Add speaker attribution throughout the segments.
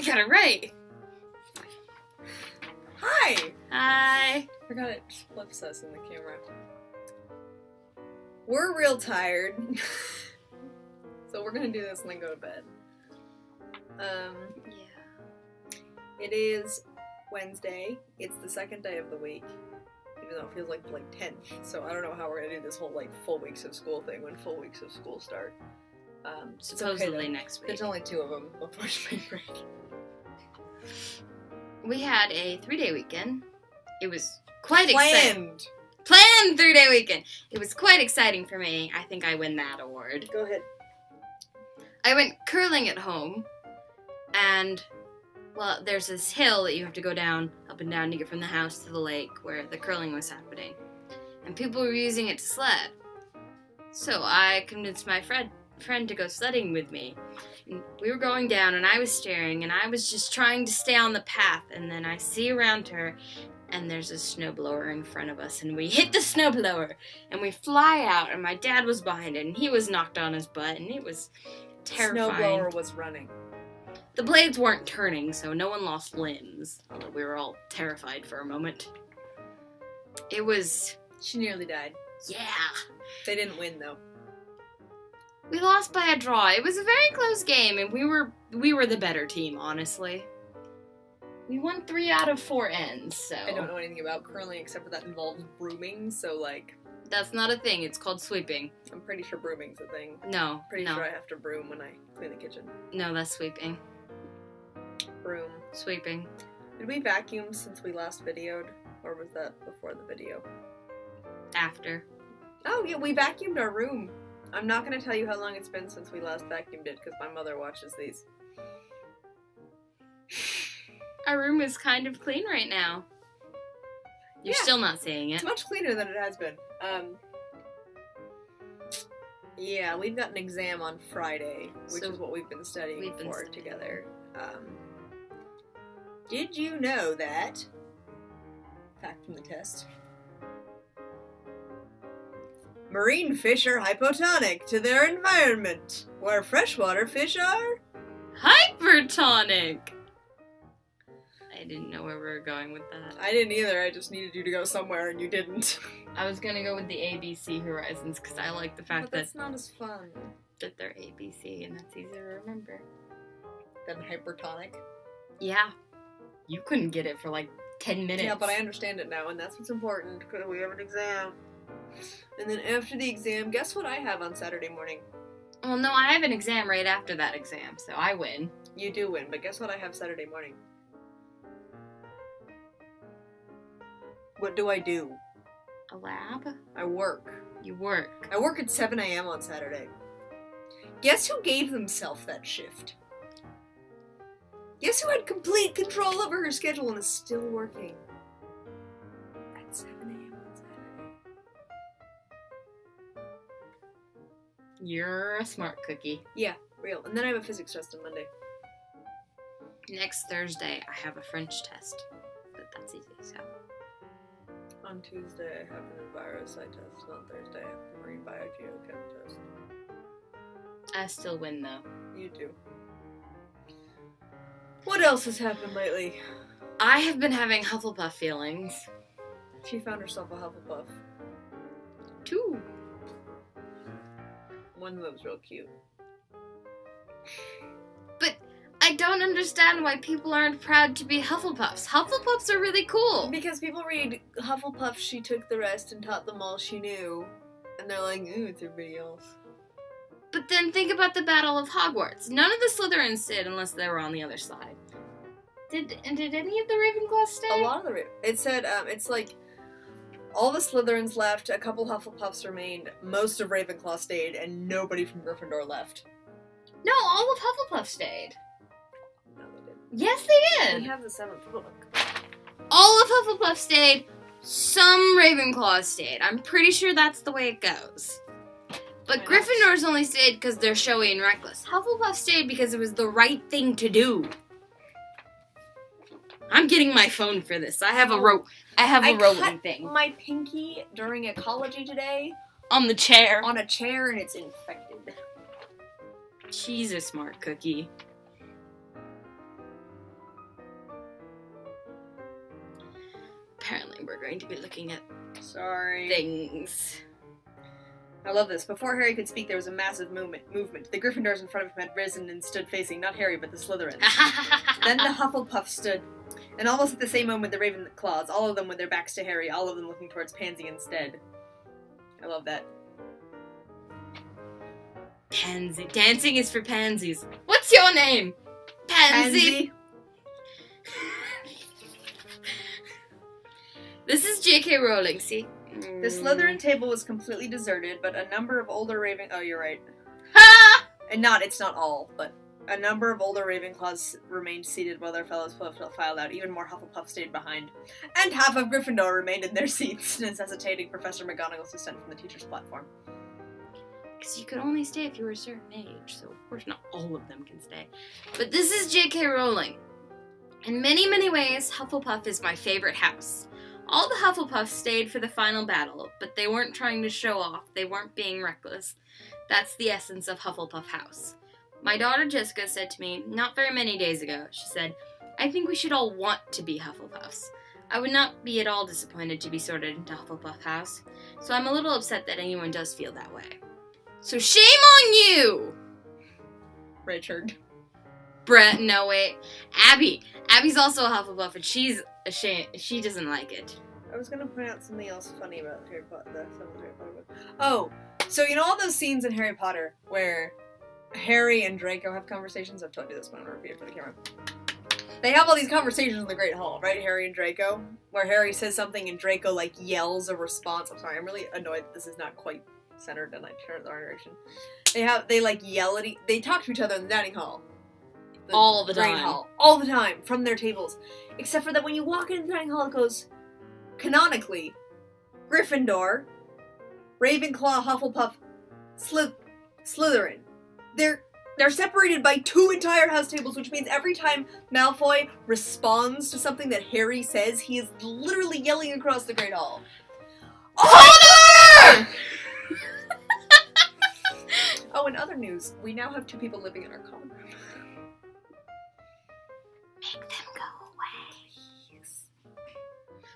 Speaker 1: got it right.
Speaker 2: Hi!
Speaker 1: Hi.
Speaker 2: Forgot it flips us in the camera. We're real tired. So we're gonna do this and then go to bed.
Speaker 1: Yeah.
Speaker 2: It is Wednesday. It's the second day of the week. Even though it feels like 10th. So I don't know how we're gonna do this whole full weeks of school thing when full weeks of school start.
Speaker 1: Supposedly
Speaker 2: okay,
Speaker 1: next week.
Speaker 2: There's only 2 of them before spring break.
Speaker 1: We had a 3-day weekend. It was quite exciting.
Speaker 2: Planned
Speaker 1: 3-day weekend. It was quite exciting for me. I think I win that award.
Speaker 2: Go ahead.
Speaker 1: I went curling at home, and, well, there's this hill that you have to go down, up and down to get from the house to the lake where the curling was happening. And people were using it to sled. So I convinced my friend to go sledding with me. And we were going down, and I was steering, and I was just trying to stay on the path, and then I see around her, and there's a snowblower in front of us, and we hit the snowblower, and we fly out, and my dad was behind it, and he was knocked on his butt, and it was terrifying.
Speaker 2: Snowblower was running.
Speaker 1: The blades weren't turning, so no one lost limbs, although we were all terrified for a moment. It was...
Speaker 2: She nearly died.
Speaker 1: Yeah.
Speaker 2: They didn't win, though.
Speaker 1: We lost by a draw. It was a very close game, and we were the better team, honestly. We won 3 out of 4 ends, so...
Speaker 2: I don't know anything about curling except for that involves brooming, so,
Speaker 1: That's not a thing. It's called sweeping.
Speaker 2: I'm pretty sure brooming's a thing.
Speaker 1: No,
Speaker 2: Pretty
Speaker 1: no.
Speaker 2: sure I have to broom when I clean the kitchen.
Speaker 1: No, that's sweeping.
Speaker 2: Broom.
Speaker 1: Sweeping.
Speaker 2: Did we vacuum since we last videoed? Or was that before the video?
Speaker 1: After.
Speaker 2: Oh, yeah, we vacuumed our room. I'm not going to tell you how long it's been since we last vacuumed it, because my mother watches these.
Speaker 1: Our room is kind of clean right now. You're
Speaker 2: Yeah.
Speaker 1: still not seeing it.
Speaker 2: It's much cleaner than it has been. Yeah, we've got an exam on Friday, which
Speaker 1: So
Speaker 2: is what we've been studying
Speaker 1: we've been
Speaker 2: for
Speaker 1: studying.
Speaker 2: together. Did you know that... Fact from the test. Marine fish are hypotonic to their environment, where freshwater fish are...
Speaker 1: Hypertonic! I didn't know where we were going with that.
Speaker 2: I didn't either, I just needed you to go somewhere and you didn't.
Speaker 1: I was gonna go with the ABC horizons because I like the
Speaker 2: But
Speaker 1: fact
Speaker 2: that's not as fun.
Speaker 1: that they're ABC and that's easy to remember.
Speaker 2: Than hypertonic.
Speaker 1: Yeah. You couldn't get it for 10 minutes.
Speaker 2: Yeah, but I understand it now, and that's what's important, because we have an exam. And then after the exam, guess what I have on Saturday morning?
Speaker 1: Well, no, I have an exam right after that exam, so I win.
Speaker 2: You do win, but guess what I have Saturday morning? What do I do?
Speaker 1: A lab?
Speaker 2: I work.
Speaker 1: You work.
Speaker 2: I work at 7 a.m. on Saturday. Guess who gave themselves that shift? Guess who had complete control over her schedule and is still working? At 7 a.m. on Saturday.
Speaker 1: You're a smart cookie.
Speaker 2: Yeah, real. And then I have a physics test on Monday.
Speaker 1: Next Thursday, I have a French test. But that's easy, so.
Speaker 2: On Tuesday, I have an envirosci test. On Thursday, I have a marine biogeochem test.
Speaker 1: I still win, though.
Speaker 2: You do. What else has happened lately?
Speaker 1: I have been having Hufflepuff feelings.
Speaker 2: She found herself a Hufflepuff.
Speaker 1: 2.
Speaker 2: One of them's real cute.
Speaker 1: But I don't understand why people aren't proud to be Hufflepuffs. Hufflepuffs are really cool.
Speaker 2: Because people read Hufflepuff, she took the rest and taught them all she knew. And they're like, ooh, it's everybody else.
Speaker 1: But then think about the Battle of Hogwarts. None of the Slytherins did unless they were on the other side. Did any of the Ravenclaws stay?
Speaker 2: A lot of the... It said, it's like... All the Slytherins left, a couple Hufflepuffs remained, most of Ravenclaw stayed, and nobody from Gryffindor left.
Speaker 1: No, all of Hufflepuff stayed.
Speaker 2: No, they didn't.
Speaker 1: Yes, they
Speaker 2: We
Speaker 1: did.
Speaker 2: have the 7th book.
Speaker 1: All of Hufflepuff stayed. Some Ravenclaws stayed. I'm pretty sure that's the way it goes. But
Speaker 2: Why not?
Speaker 1: Gryffindors only stayed because they're showy and reckless. Hufflepuff stayed because it was the right thing to do. I'm getting my phone for this. I have a rolling
Speaker 2: cut
Speaker 1: thing
Speaker 2: my pinky during ecology today
Speaker 1: on the chair.
Speaker 2: on a chair and it's infected.
Speaker 1: She's a smart cookie. going to be looking at
Speaker 2: Sorry.
Speaker 1: things.
Speaker 2: I love this. Before Harry could speak, there was a massive movement. The Gryffindors in front of him had risen and stood facing not Harry, but the Slytherins. Then the Hufflepuffs stood, and almost at the same moment the Ravenclaws, all of them with their backs to Harry, all of them looking towards Pansy instead. I love that.
Speaker 1: Pansy. Dancing is for pansies. What's your name? Pansy. This is J.K. Rowling, see?
Speaker 2: The Slytherin table was completely deserted, but a number of older Oh, you're right.
Speaker 1: Ha!
Speaker 2: And it's not all, but a number of older Ravenclaws remained seated while their fellows filed out. Even more Hufflepuff stayed behind. And half of Gryffindor remained in their seats, necessitating Professor McGonagall's descent from the teacher's platform.
Speaker 1: Because you could only stay if you were a certain age, so of course not all of them can stay. But this is J.K. Rowling. In many, many ways, Hufflepuff is my favorite house. All the Hufflepuffs stayed for the final battle, but they weren't trying to show off. They weren't being reckless. That's the essence of Hufflepuff House. My daughter Jessica said to me not very many days ago, she said, I think we should all want to be Hufflepuffs. I would not be at all disappointed to be sorted into Hufflepuff House, so I'm a little upset that anyone does feel that way. So shame on you!
Speaker 2: Richard.
Speaker 1: Brett, no wait. Abby. Abby's also a Hufflepuff, and she's ashamed. She doesn't like it.
Speaker 2: I was gonna point out something else funny about Harry Potter. Oh, so you know all those scenes in Harry Potter where Harry and Draco have conversations? I've told you this, but I'm gonna repeat it for the camera. They have all these conversations in the Great Hall, right? Harry and Draco, where Harry says something and Draco like yells a response. I'm sorry, I'm really annoyed that this is not quite centered and I turned the narration. They like yell at they talk to each other in the dining hall.
Speaker 1: All the
Speaker 2: Great
Speaker 1: time.
Speaker 2: Hall. All the time, from their tables. Except for that when you walk into the dining hall, it goes, canonically, Gryffindor, Ravenclaw, Hufflepuff, Slytherin. They're separated by 2 entire house tables, which means every time Malfoy responds to something that Harry says, he is literally yelling across the Great Hall. Honor! Oh, in other news, we now have 2 people living in our common room.
Speaker 1: Make them go away. Yes.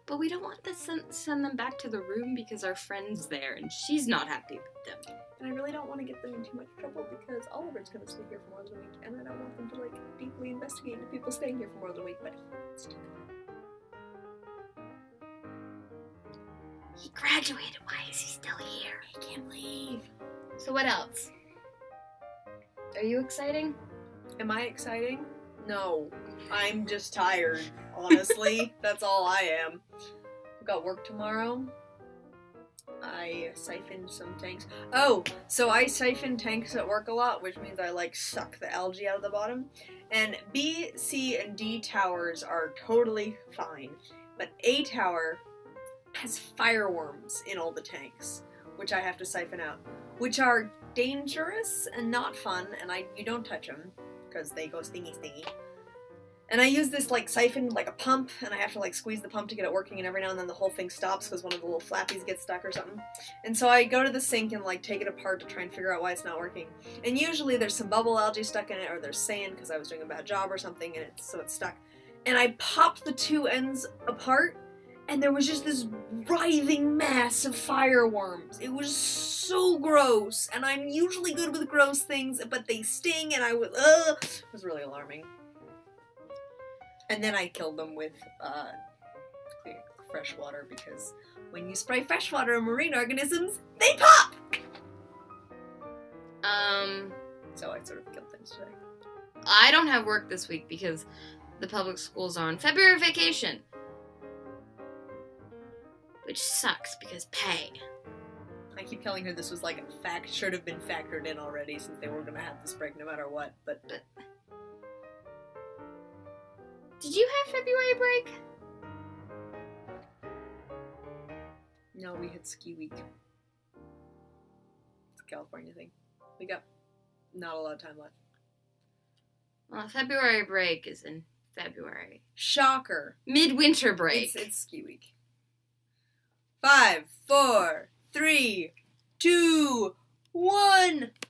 Speaker 1: But we don't want to send them back to the room because our friend's there and she's not happy with them.
Speaker 2: And I really don't want to get them in too much trouble because Oliver's going to stay here for more than a week, and I don't want them to, deeply investigate into people staying here for more than a week, but he wants to.
Speaker 1: He graduated. Why is he still here?
Speaker 2: He can't leave.
Speaker 1: So what else? Are you exciting?
Speaker 2: Am I exciting? No. I'm just tired, honestly. That's all I am. I've got work tomorrow. I siphoned some tanks. Oh, so I siphon tanks at work a lot, which means I, suck the algae out of the bottom. And B, C, and D towers are totally fine. But A tower has fireworms in all the tanks, which I have to siphon out. Which are dangerous and not fun, and you don't touch them, because they go stingy. And I use this, siphon, like a pump, and I have to, squeeze the pump to get it working, and every now and then the whole thing stops because one of the little flappies gets stuck or something. And so I go to the sink and, take it apart to try and figure out why it's not working. And usually there's some bubble algae stuck in it, or there's sand because I was doing a bad job or something, and it's stuck. And I popped the 2 ends apart, and there was just this writhing mass of fireworms. It was so gross, and I'm usually good with gross things, but they sting, and it was really alarming. And then I killed them with fresh water, because when you spray fresh water on marine organisms, they pop! So I sort of killed things today.
Speaker 1: I don't have work this week because the public schools are on February vacation. Which sucks because pay.
Speaker 2: I keep telling her this was should have been factored in already since they were going to have this break no matter what, but...
Speaker 1: Did you have February break?
Speaker 2: No, we had ski week. It's a California thing. We got not a lot of time left.
Speaker 1: Well, February break is in February.
Speaker 2: Shocker.
Speaker 1: Midwinter break.
Speaker 2: It's ski week. 5, 4, 3, 2, 1.